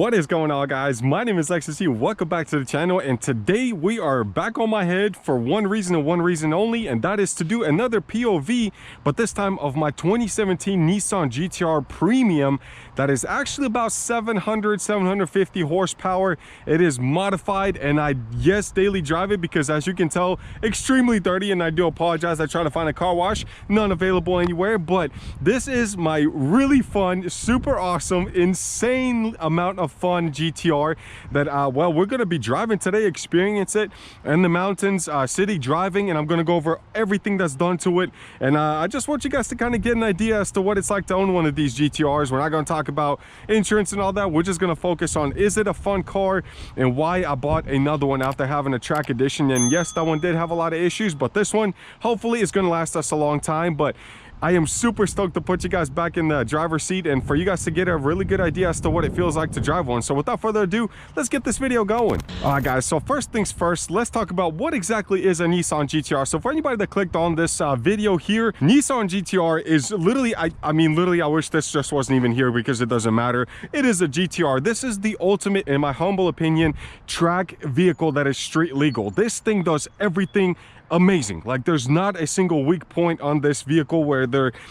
What is going on, guys? My name is Lextasy. Welcome back to the channel, and today we are back on my head for one reason and one reason only, and that is to do another POV, but this time of my 2017 Nissan GTR Premium that is actually about 750 horsepower. It is modified, and I daily drive it because, as you can tell, extremely dirty, and I do apologize. I try to find a car wash, none available anywhere, but this is my really fun, super awesome, insane amount of fun GTR that well, we're gonna be driving today, experience it in the mountains, city driving, and I'm gonna go over everything that's done to it. And I just want you guys to kind of get an idea as to what it's like to own one of these GTRs. We're not gonna talk about insurance and all that. We're just gonna focus on, is it a fun car, and why I bought another one after having a track edition. And yes, that one did have a lot of issues, but this one hopefully is gonna last us a long time. But I am super stoked to put you guys back in the driver's seat and for you guys to get a really good idea as to what it feels like to drive one. So without further ado, let's get this video going. All right, guys, so first things first, let's talk about what exactly is a Nissan GTR. So for anybody that clicked on this video here, Nissan GTR is literally, I mean, literally, I wish this just wasn't even here because it doesn't matter. It is a GTR. This is the ultimate, in my humble opinion, track vehicle that is street legal. This thing does everything amazing. Like, there's not a single weak point on this vehicle, where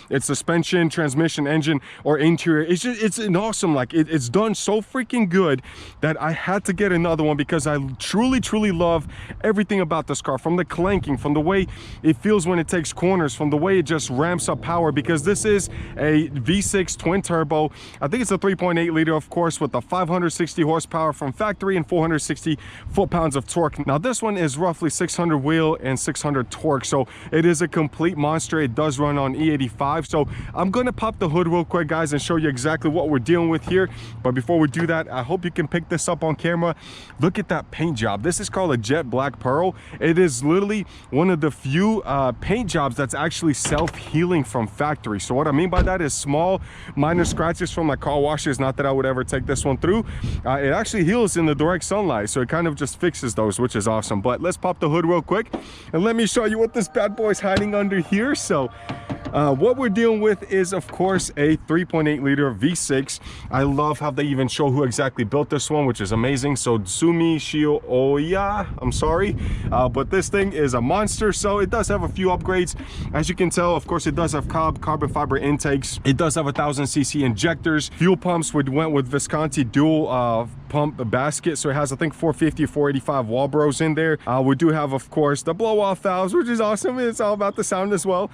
it's suspension, transmission, engine, or interior. It's just, it's an awesome, like, it's done so freaking good that I had to get another one because I truly love everything about this car, from the clanking, from the way it feels when it takes corners, from the way it just ramps up power, because this is a V6 twin turbo. I think it's a 3.8 liter, of course, with the 560 horsepower from factory and 460 foot-pounds of torque. Now this one is roughly 600 wheel and 600 torque, so it is a complete monster. It does run on E85. So I'm gonna pop the hood real quick, guys, and show you exactly what we're dealing with here. But before we do that, I hope you can pick this up on camera. Look at that paint job. This is called a jet black pearl. It is literally one of the few paint jobs that's actually self-healing from factory. So what I mean by that is small minor scratches from my car washes, not that I would ever take this one through, it actually heals in the direct sunlight, so it kind of just fixes those, which is awesome. But let's pop the hood real quick and let me show you what this bad boy is hiding under here. So what we're dealing with is, of course, a 3.8 liter V6. I love how they even show who exactly built this one, which is amazing. So Sumi Shioya, I'm sorry, but this thing is a monster. So it does have a few upgrades. As you can tell, of course, it does have carbon fiber intakes. It does have 1000cc injectors, fuel pumps. We went with Visconti dual pump basket, so it has, I think, 450 485 Walbros in there. We do have, of course, the blow off valves, which is awesome. It's all about the sound as well.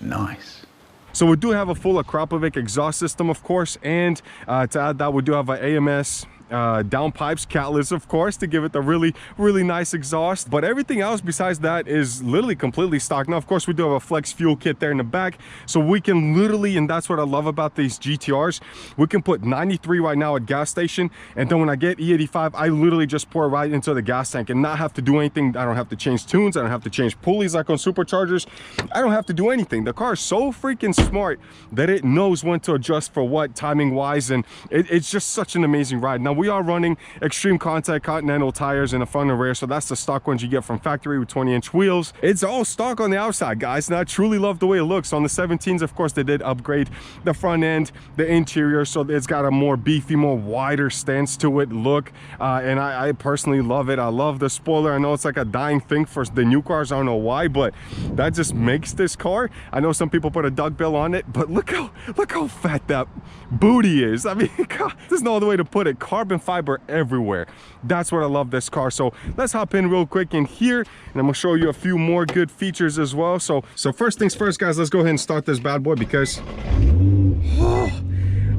Nice. So we do have a full Akrapovic exhaust system, of course, and to add that, we do have an AMS downpipes, catless, of course, to give it the really nice exhaust. But everything else besides that is literally completely stock. Now, of course, we do have a flex fuel kit there in the back, so we can literally, and that's what I love about these GTRs, we can put 93 right now at gas station, and then when I get E85, I literally just pour right into the gas tank and not have to do anything. I don't have to change tunes, I don't have to change pulleys like on superchargers. I don't have to do anything. The car is so freaking smart that it knows when to adjust for what, timing wise, and it's just such an amazing ride. Now, we are running extreme contact Continental tires in the front and rear, so that's the stock ones you get from factory with 20-inch wheels. It's all stock on the outside, guys, and I truly love the way it looks. On the 17s, of course, they did upgrade the front end, the interior, so it's got a more beefy, more wider stance to it look, and I personally love it. I love the spoiler. I know it's like a dying thing for the new cars, I don't know why, but that just makes this car. I know some people put a duckbill on it, but look how fat that booty is. I mean, God, there's no other way to put it. Carbon fiber everywhere. That's what I love this car. So let's hop in real quick in here, and I'm gonna show you a few more good features as well. So first things first, guys, let's go ahead and start this bad boy, because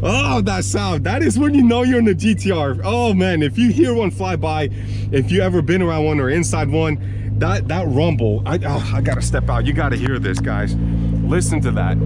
oh, that sound, that is when you know you're in the GTR. Oh man, if you hear one fly by, if you ever been around one or inside one, that rumble, I gotta step out. You gotta hear this, guys. Listen to that.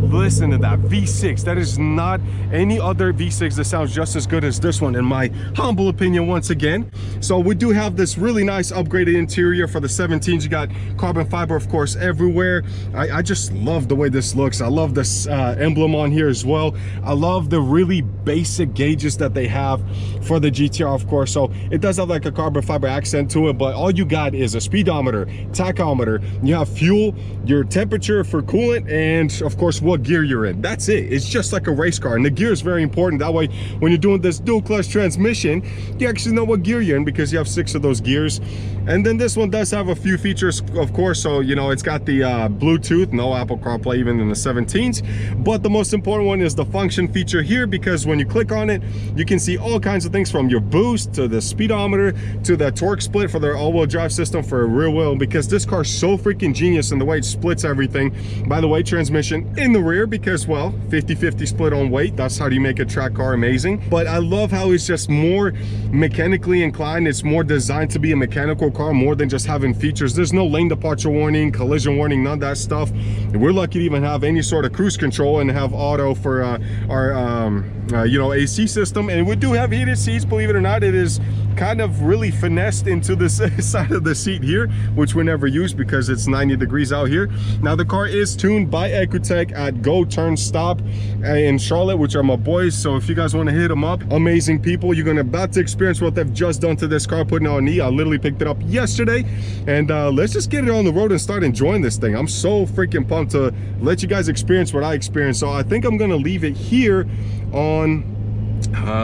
Listen to that V6. That is not any other V6 that sounds just as good as this one, in my humble opinion, once again. So we do have this really nice upgraded interior for the 17s. You got carbon fiber, of course, everywhere. I just love the way this looks. I love this emblem on here as well. I love the really basic gauges that they have for the GTR, of course. So it does have like a carbon fiber accent to it, but all you got is a speedometer, tachometer. You have fuel, your temperature for coolant, and of course what what gear you're in. That's it. It's just like a race car, and the gear is very important. That way, when you're doing this dual clutch transmission, you actually know what gear you're in because you have 6 of those gears. And then this one does have a few features, of course. So, you know, it's got the Bluetooth, no Apple CarPlay even in the 17s. But the most important one is the function feature here, because when you click on it, you can see all kinds of things from your boost to the speedometer to the torque split for their all-wheel drive system for rear wheel, because this car is so freaking genius in the way it splits everything. By the way, transmission in the rear because, well, 50-50 split on weight. That's how you make a track car amazing. But I love how it's just more mechanically inclined. It's more designed to be a mechanical car more than just having features. There's no lane departure warning, collision warning, none of that stuff. And we're lucky to even have any sort of cruise control and have auto for our you know, AC system. And we do have heated seats, believe it or not. It is kind of really finessed into this side of the seat here, which we never use because it's 90 degrees out here. Now the car is tuned by Ecotech at Go.turn.stop in Charlotte, which are my boys. So if you guys want to hit them up, amazing people. You're gonna about to experience what they've just done to this car, putting it on knee. I literally picked it up yesterday, and let's just get it on the road and start enjoying this thing. I'm so freaking pumped to let you guys experience what I experienced. So I think I'm gonna leave it here on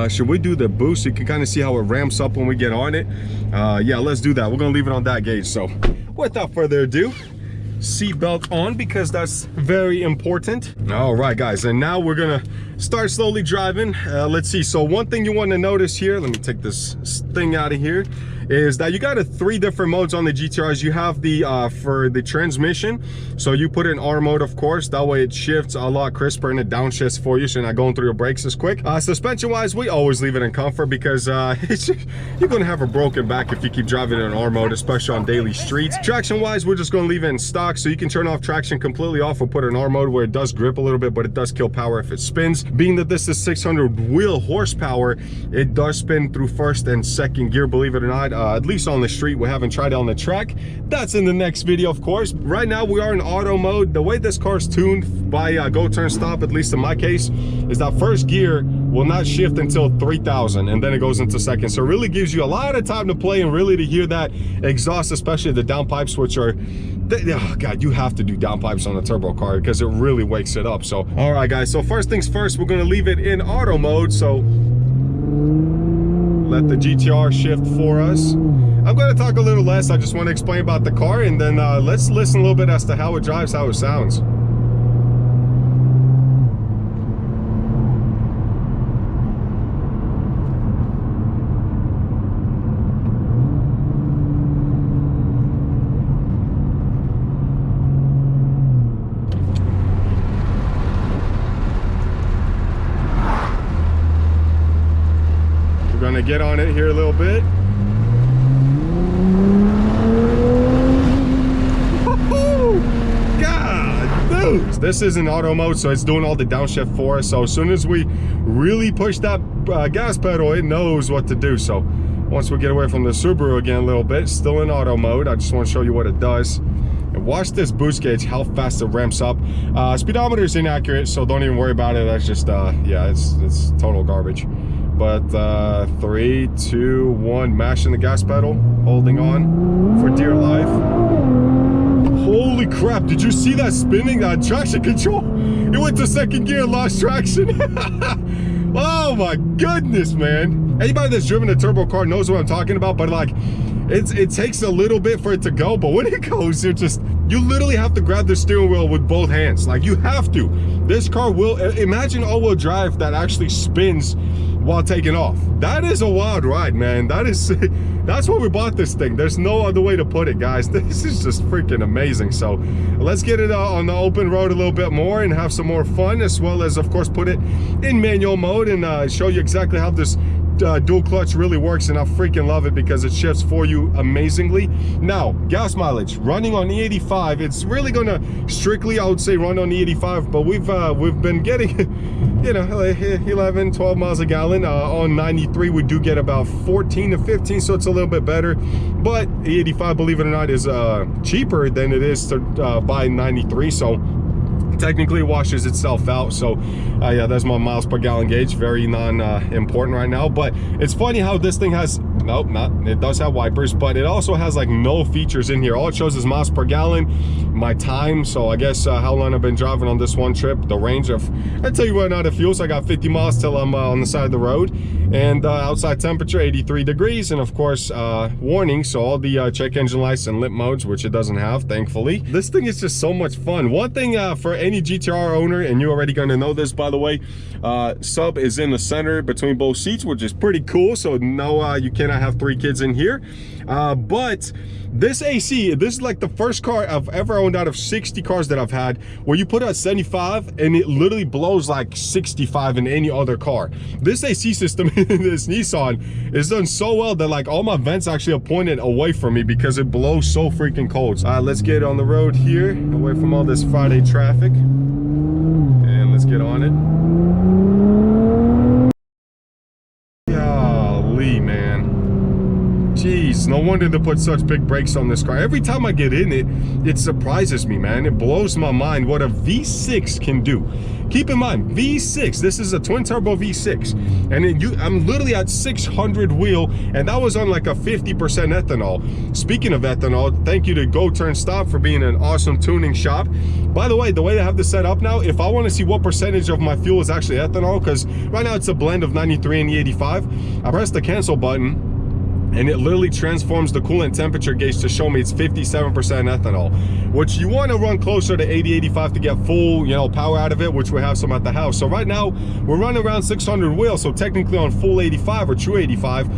should we do the boost so you can kind of see how it ramps up when we get on it? Yeah, let's do that. We're gonna leave it on that gauge. So without further ado, seatbelt on because that's very important. All right, guys, and now we're gonna start slowly driving. Let's see. So one thing you want to notice here, let me take this thing out of here, is that you got 3 different modes on the GTRs. You have the for the transmission, so you put it in R mode, of course. That way it shifts a lot crisper and it downshifts for you, so you're not going through your brakes as quick. Suspension wise, we always leave it in comfort because it's just, you're gonna have a broken back if you keep driving it in R mode, especially on daily streets. Traction wise, we're just gonna leave it in stock, so you can turn off traction completely off or put it in R mode, where it does grip a little bit, but it does kill power if it spins. Being that this is 600 wheel horsepower, it does spin through first and second gear, believe it or not. At least on the street. We haven't tried it on the track. That's in the next video, of course. Right now we are in auto mode. The way this car is tuned by go.turn.stop, at least in my case, is that first gear will not shift until 3,000, and then it goes into second. So it really gives you a lot of time to play and really to hear that exhaust, especially the downpipes, which are, oh god, you have to do downpipes on a turbo car because it really wakes it up. So all right, guys, so first things first, we're going to leave it in auto mode. So let the GTR shift for us. I'm going to talk a little less. I just want to explain about the car, and then let's listen a little bit as to how it drives, how it sounds. Gonna get on it here a little bit. God, dude. This is in auto mode, so it's doing all the downshift for us. So as soon as we really push that gas pedal, it knows what to do. So once we get away from the Subaru again a little bit, still in auto mode, I just want to show you what it does. And watch this boost gauge, how fast it ramps up. Speedometer is inaccurate, so don't even worry about it. That's just yeah, it's total garbage. But 3, 2, 1, mashing the gas pedal, holding on for dear life. Holy crap, did you see that spinning? Traction control, it went to second gear, lost traction. Oh my goodness, man. Anybody that's driven a turbo car knows what I'm talking about, but like, it takes a little bit for it to go, but when it goes, you literally have to grab the steering wheel with both hands. Like, you have to. This car will, imagine all-wheel drive that actually spins while taking off. That is a wild ride, man. That's why we bought this thing. There's no other way to put it, guys. This is just freaking amazing. So let's get it on the open road a little bit more and have some more fun, as well as, of course, put it in manual mode and show you exactly how this dual clutch really works. And I freaking love it because it shifts for you amazingly. Now, gas mileage running on E85, it's really gonna strictly, I would say, run on E85, but we've been getting you know, 11, 12 miles a gallon. On 93 we do get about 14 to 15, so it's a little bit better. But E85, believe it or not, is cheaper than it is to buy 93, so technically washes itself out. So yeah, that's my miles per gallon gauge, very important right now. But it's funny how this thing has, nope, not, it does have wipers, but it also has like no features in here. All it shows is miles per gallon, my time, so I guess how long I've been driving on this one trip, the range of, I tell you right now, the fuel, so I got 50 miles till I'm on the side of the road. And outside temperature 83 degrees, and of course warning, so all the check engine lights and lit modes, which it doesn't have, thankfully. This thing is just so much fun. One thing for any GTR owner, and you're already gonna know this, by the way, sub is in the center between both seats, which is pretty cool. So no, you cannot have 3 kids in here. But this AC, this is like the first car I've ever owned out of 60 cars that I've had, where you put it at 75 and it literally blows like 65 in any other car. This AC system in this Nissan is done so well that like all my vents actually are pointed away from me because it blows so freaking cold. All right, let's get on the road here, away from all this Friday traffic, and let's get on it. Golly, man. Jeez, no wonder they put such big brakes on this car. Every time I get in it, it surprises me, man. It blows my mind what a V6 can do. Keep in mind, V6, this is a twin turbo V6. And I'm literally at 600 wheel, and that was on like a 50% ethanol. Speaking of ethanol, thank you to Go.turn.stop for being an awesome tuning shop. By the way they have this set up now, if I want to see what percentage of my fuel is actually ethanol, because right now it's a blend of 93 and E85, I press the cancel button, and it literally transforms the coolant temperature gauge to show me it's 57% ethanol, which you want to run closer to 80-85 to get full, you know, power out of it, which we have some at the house. So right now we're running around 600 wheels, so technically on full 85 or true 85,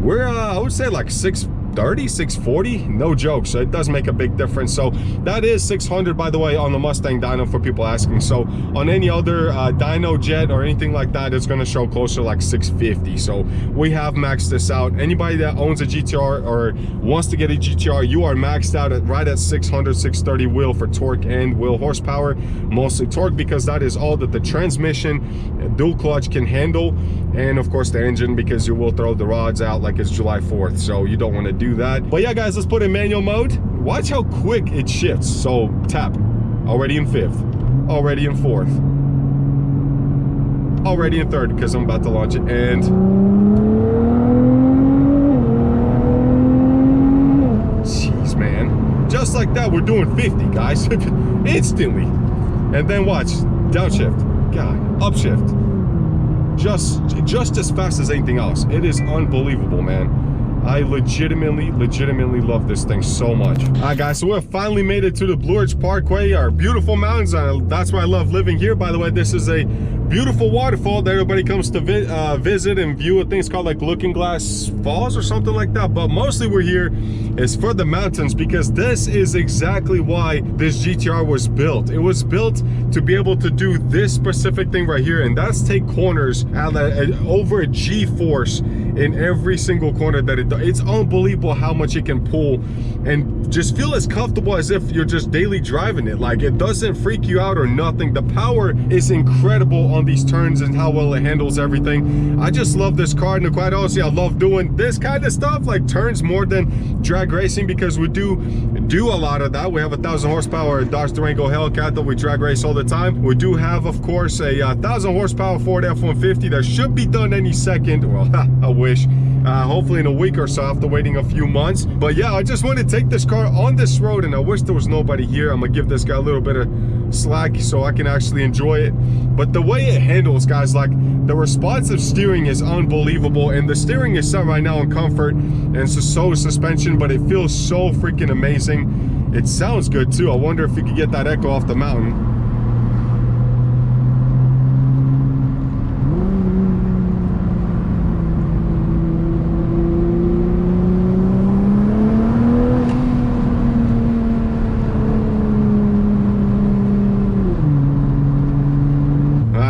we're I would say like 630, 640, no joke. So it does make a big difference. So that is 600, by the way, on the Mustang dyno, for people asking. So on any other dyno, jet, or anything like that, it's going to show closer to like 650. So we have maxed this out. Anybody that owns a GTR or wants to get a GTR, you are maxed out at right at 600, 630 wheel for torque and wheel horsepower. Mostly torque, because that is all that the transmission, dual clutch can handle, and of course the engine, because you will throw the rods out like it's July 4th. So you don't want to do that. But yeah, guys, let's put in manual mode. Watch how quick it shifts. So tap, already in 5th, already in 4th, already in 3rd, because I'm about to launch it, and jeez, man, just like that, we're doing 50, guys. Instantly. And then watch, downshift, God, upshift, just as fast as anything else. It is unbelievable, man. I legitimately love this thing so much. All right, guys, so we've finally made it to the Blue Ridge Parkway, our beautiful mountains. That's why I love living here. By the way, this is a beautiful waterfall that everybody comes to visit and view. I think it's called like Looking Glass Falls or something like that. But mostly we're here is for the mountains, because this is exactly why this GTR was built. It was built to be able to do this specific thing right here, and that's take corners at over a G-force in every single corner that it does. It's unbelievable how much it can pull and just feel as comfortable as if you're just daily driving it. Like, it doesn't freak you out or nothing. The power is incredible on these turns and how well it handles everything. I just love this car, and quite honestly, I love doing this kind of stuff, like turns, more than drag racing, because we do a lot of that. We have a 1,000 horsepower Dodge Durango Hellcat that we drag race all the time. We do have, of course, a 1,000 horsepower Ford F-150 that should be done any second. Well, I wish. Hopefully in a week or so, after waiting a few months. But yeah, I just want to take this car on this road, and I wish there was nobody here. I'm gonna give this guy a little bit of slack so I can actually enjoy it. But the way it handles, guys, like the responsive steering is unbelievable, and the steering is set right now in comfort, and it's a ssooo suspension, but it feels so freaking amazing. It sounds good too. I wonder if you could get that echo off the mountain.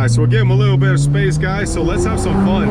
So we'll give him a little bit of space, guys, so let's have some fun.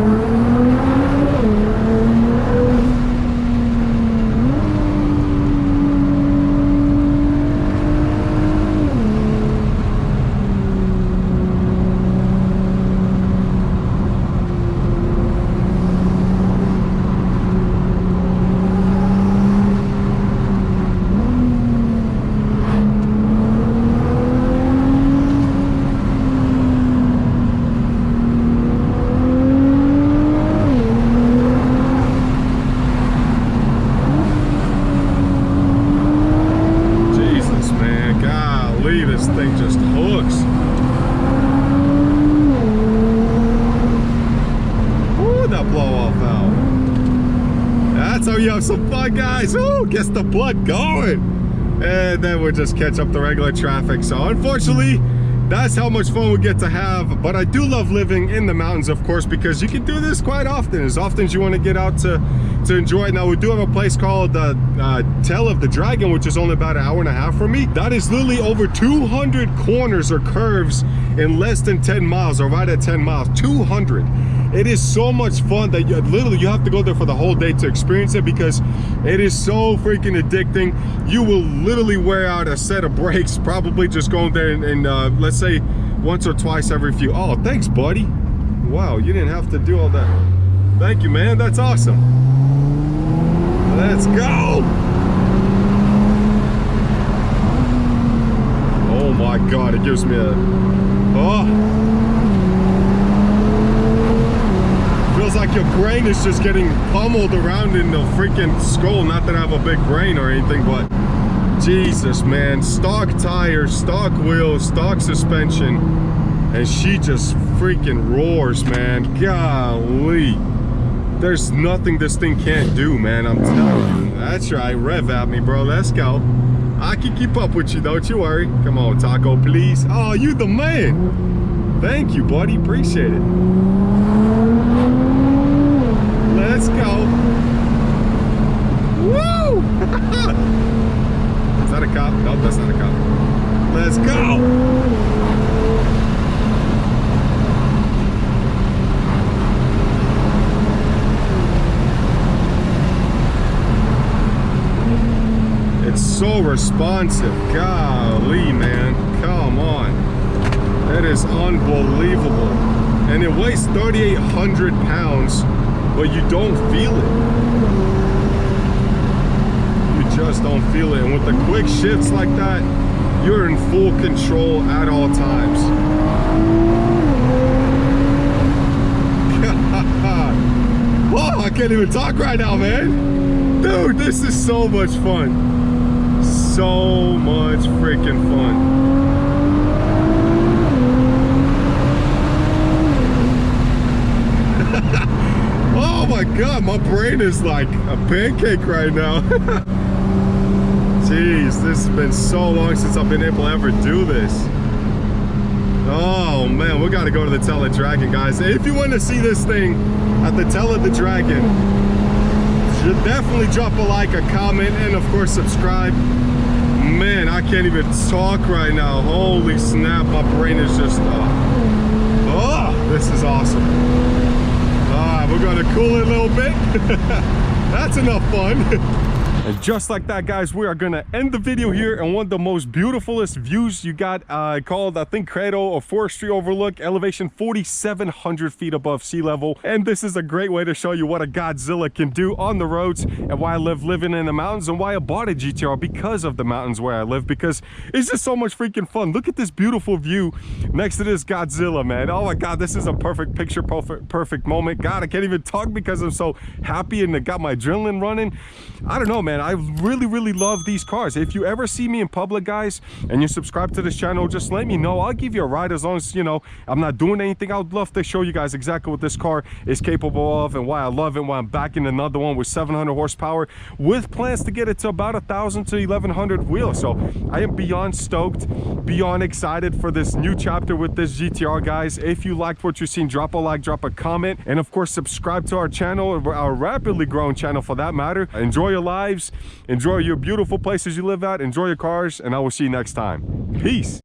That's how you have some fun, guys. Ooh, gets the blood going. And then we'll just catch up the regular traffic. So unfortunately, that's how much fun we get to have. But I do love living in the mountains, of course, because you can do this quite often as you want to get out to enjoy it. Now, we do have a place called Tail of the Dragon, which is only about an hour and a half from me. That is literally over 200 corners or curves in less than 10 miles, or right at 10 miles. 200. It is so much fun that you have to go there for the whole day to experience it, because it is so freaking addicting. You will literally wear out a set of brakes probably just going there and let's say once or twice every few. Oh, thanks, buddy. Wow, you didn't have to do all that. Thank you, man. That's awesome. Let's go. Oh my God, it gives me a feels like your brain is just getting pummeled around in the freaking skull. Not that I have a big brain or anything, but Jesus, man. Stock tires, stock wheels, stock suspension, and she just freaking roars, man. Golly. There's nothing this thing can't do, man. I'm telling you. That's right. Rev at me, bro. Let's go. I can keep up with you, don't you worry. Come on, Taco, please. Oh, you the man. Thank you, buddy. Appreciate it. Let's go. Woo! Is that a cop? Nope, that's not a cop. Let's go. It's so responsive. Golly, man. Come on. That is unbelievable. And it weighs 3,800 pounds, but you don't feel it. You just don't feel it. And with the quick shifts like that, you're in full control at all times. Whoa, I can't even talk right now, man. Dude, this is so much fun. So much freaking fun. Oh my God, my brain is like a pancake right now. Jeez, this has been so long since I've been able to ever do this. Oh man, we got to go to the Tail of the Dragon, guys. If you want to see this thing at the Tail of the Dragon, should definitely drop a like, a comment, and of course subscribe. Man, I can't even talk right now. Holy snap, my brain is just this is awesome. We're gonna cool it a little bit. That's enough fun. And just like that, guys, we are gonna end the video here and one of the most beautifulest views you got called, I think, Credo or Forestry Overlook, elevation 4,700 feet above sea level. And this is a great way to show you what a Godzilla can do on the roads, and why I live living in the mountains, and why I bought a GTR because of the mountains where I live, because it's just so much freaking fun. Look at this beautiful view next to this Godzilla, man. Oh my God, this is a perfect picture, perfect moment. God, I can't even talk because I'm so happy and I got my adrenaline running. I don't know, man. I really love these cars. If you ever see me in public, guys, and you subscribe to this channel, just let me know. I'll give you a ride, as long as, you know, I'm not doing anything. I would love to show you guys exactly what this car is capable of and why I love it, why I'm backing another one with 700 horsepower with plans to get it to about 1,000 to 1,100 wheels. So I am beyond stoked, beyond excited for this new chapter with this GTR, guys. If you liked what you've seen, drop a like, drop a comment, and of course subscribe to our channel, our rapidly growing channel for that matter. Enjoy your lives, enjoy your beautiful places you live at, enjoy your cars, and I will see you next time. Peace.